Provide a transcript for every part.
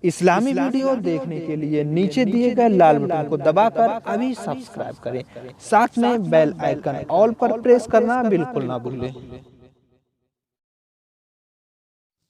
इस्लामी video देखने के लिए नीचे दिए गए लाल बटन को दबाकर अभी सब्सक्राइब करें, साथ में बेल आइकन ऑल पर प्रेस करना बिल्कुल ना भूलें।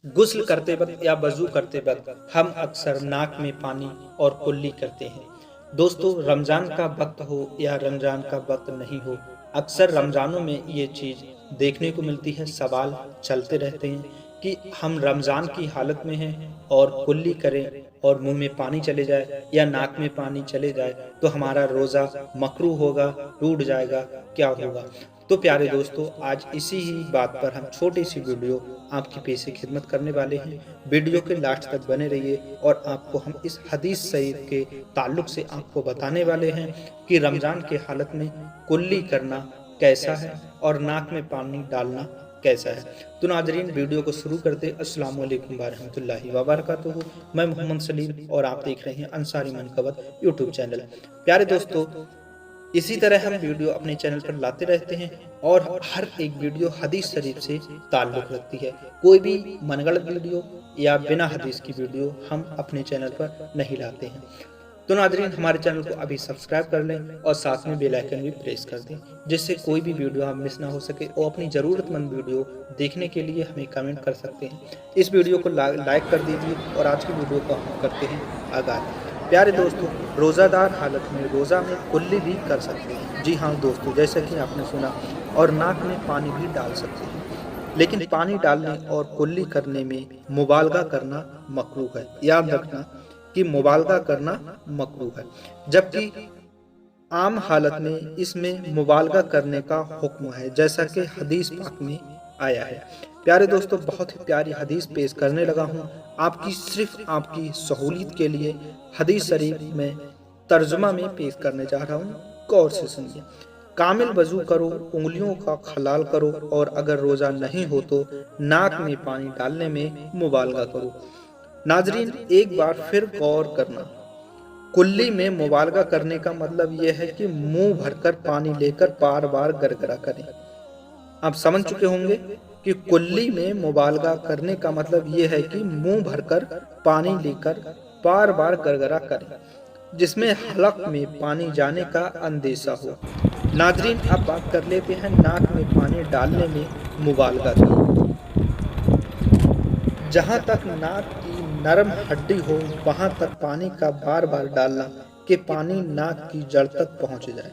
गुस्ल करते वक्त या वजू करते वक्त हम अक्सर नाक में पानी और कुल्ली करते हैं। दोस्तों, रमज़ान का वक्त हो या रमज़ान का वक्त नहीं हो, अक्सर रमज़ानों में ये चीज़ देखने को मिलती है। सवाल चलते रहते हैं कि हम रमज़ान की हालत में हैं और कुल्ली करें और मुंह में पानी चले जाए या नाक में पानी चले जाए तो हमारा रोज़ा मकरूह होगा, टूट जाएगा, क्या होगा। तो प्यारे दोस्तों, आज इसी ही बात पर हम छोटी सी वीडियो आपकी पेश खिदमत करने वाले हैं। वीडियो के लास्ट तक बने रहिए और आपको हम इस हदीस शरीफ के ताल्लुक से आपको बताने वाले हैं कि रमज़ान के हालत में कुल्ली करना कैसा है और नाक में पानी डालना कैसा है। तो नाज़रीन, वीडियो को शुरू करते। अस्सलाम वालेकुम वरहमतुल्लाहि वबरकातुहू। मैं मोहम्मद सलीम और आप देख रहे हैं अंसारी मनकबत यूट्यूब चैनल। प्यारे दोस्तों, इसी तरह हम वीडियो अपने चैनल पर लाते रहते हैं और हर एक वीडियो हदीस शरीफ से ताल्लुक़ रखती है। कोई भी मनगढ़ंत वीडियो या बिना हदीस की वीडियो हम अपने चैनल पर नहीं लाते हैं। तो नाज़रीन, हमारे चैनल को अभी सब्सक्राइब कर लें और साथ में बेल आइकन भी प्रेस कर दें, जिससे कोई भी वीडियो हम मिस ना हो सके और अपनी ज़रूरतमंद वीडियो देखने के लिए हमें कमेंट कर सकते हैं। इस वीडियो को लाइक कर दीजिए और आज की वीडियो को हम करते हैं आगाज़। प्यारे दोस्तों, रोज़ादार हालत में रोज़ा में कुल्ली भी कर सकते हैं। जी हाँ दोस्तों, जैसा कि आपने सुना, और नाक में पानी भी डाल सकते हैं। लेकिन पानी डालने और कुल्ली करने में मुबालगा करना मकरूह है। याद रखना कि मुबालगा करना मकरूह है, जबकि आम हालत में इसमें मुबालगा करने का हुक्म है, जैसा कि हदीस पाक में आया है। प्यारे दोस्तों, बहुत ही प्यारी हदीस पेश करने लगा हूँ आपकी, सिर्फ आपकी सहूलियत के लिए हदीस शरीफ में तर्जुमा में पेश करने जा रहा हूँ। गौर से सुनिए। कामिल वजू करो, उंगलियों का खलाल करो और अगर रोज़ा नहीं हो तो नाक में पानी डालने में मुबालगा करो। नाजरीन, एक बार फिर गौर करना, कुल्ली में मुबालगा करने का मतलब यह है कि मुंह भरकर पानी लेकर बार बार गरगरा करें। आप समझ चुके होंगे कि कुल्ली में मुबालगा करने का मतलब यह है कि मुंह भरकर पानी लेकर बार बार गरगरा करें, जिसमें हलक में पानी जाने का अंदेशा हो। नाजरीन, अब बात कर लेते हैं नाक में पानी डालने में मुबालगा की। जहाँ तक नाक की नरम हड्डी हो वहाँ तक पानी का बार बार डालना कि पानी नाक की जड़ तक पहुँच जाए।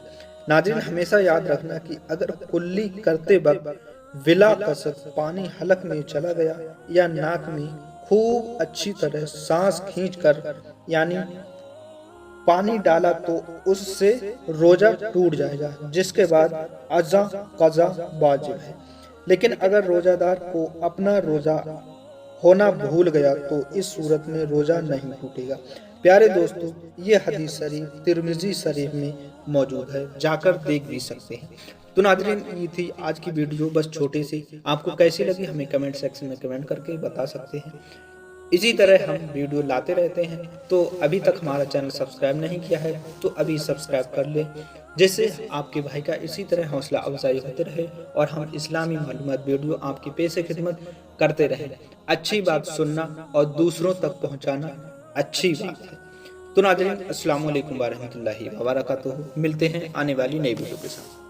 नाज़रीन, हमेशा याद रखना कि अगर कुल्ली करते वक्त विला कसरत पानी हलक में चला गया या नाक में खूब अच्छी तरह सांस खींचकर यानी पानी डाला तो उससे रोजा टूट जाएगा, जिसके बाद अज़ा क़ज़ा वाजिब है। लेकिन अगर रोजादार को अपना रोजा होना भूल गया तो इस सूरत में रोजा नहीं टूटेगा। प्यारे दोस्तों, ये हदीस शरीफ तिरमिज़ी शरीफ में मौजूद है, जाकर देख भी सकते हैं। तो नाज़रीन, ये थी आज की वीडियो, बस छोटी सी। आपको कैसी लगी हमें कमेंट सेक्शन में कमेंट करके बता सकते हैं। इसी तरह हम वीडियो लाते रहते हैं। तो अभी तक हमारा चैनल सब्सक्राइब नहीं किया है तो अभी सब्सक्राइब कर ले, जिससे आपके भाई का इसी तरह हौसला अफजाई होते रहे और हम इस्लामी मालूमात वीडियो आपकी पेश खिदमत करते रहें। अच्छी बात सुनना और दूसरों तक पहुंचाना अच्छी बात है। तो नाज़रीन, अस्सलाम वालेकुम वरहमतुल्लाहि वबरकातुहू। मिलते हैं आने वाली नई वीडियो के साथ।